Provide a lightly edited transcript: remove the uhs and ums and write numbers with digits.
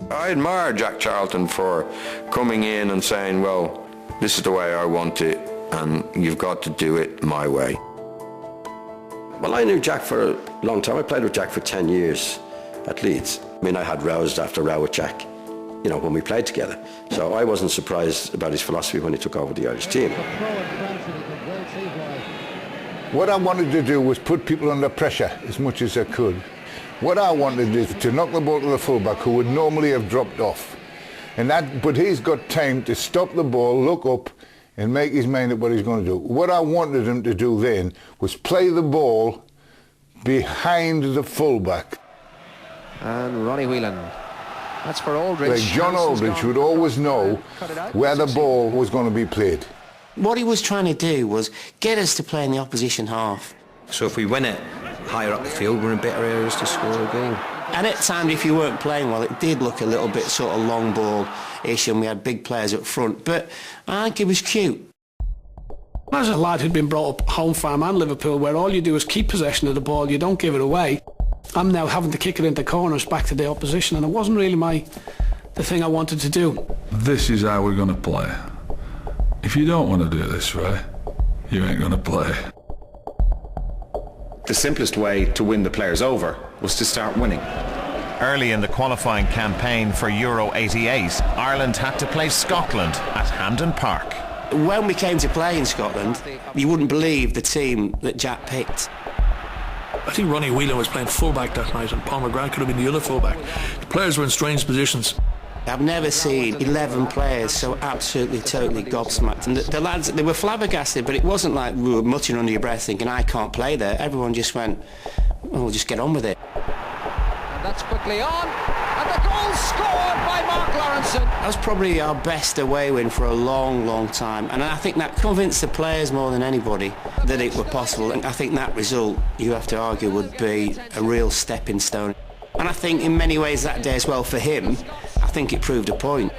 I admire Jack Charlton for coming in and saying, well, this is the way I want it, and you've got to do it my way. Well, I knew Jack for a long time. I played with Jack for 10 years at Leeds. I mean, I had rows after row with Jack, you know, when we played together. So I wasn't surprised about his philosophy when he took over the Irish team. What I wanted to do was put people under pressure as much as I could. What I wanted is to knock the ball to the fullback who would normally have dropped off. But he's got time to stop the ball, look up and make his mind up what he's going to do. What I wanted him to do then was play the ball behind the fullback. And Ronnie Whelan. That's for Aldridge. Like John Aldridge would always know where the ball was going to be played. What he was trying to do was get us to play in the opposition half. So if we win it higher up the field, we're in better areas to score a goal. And at times, if you weren't playing well, it did look a little bit sort of long ball-ish, and we had big players up front, but I think it was cute. As a lad who'd been brought up home farm and Liverpool, where all you do is keep possession of the ball, you don't give it away, I'm now having to kick it into corners back to the opposition, and it wasn't really the thing I wanted to do. This is how we're going to play. If you don't want to do this, right, you ain't going to play. The simplest way to win the players over was to start winning. Early in the qualifying campaign for Euro 88, Ireland had to play Scotland at Hampden Park. When we came to play in Scotland, you wouldn't believe the team that Jack picked. I think Ronnie Whelan was playing fullback that night, and Paul McGrath could have been the other fullback. The players were in strange positions. I've never seen 11 players so absolutely, totally gobsmacked. And the lads, they were flabbergasted, but it wasn't like we were muttering under your breath thinking, I can't play there. Everyone just went, oh, we'll just get on with it. And that's quickly on, and the goal scored by Mark Lawrenson. That was probably our best away win for a long, long time. And I think that convinced the players more than anybody that it were possible. And I think that result, you have to argue, would be a real stepping stone. And I think in many ways that day as well for him, I think it proved a point.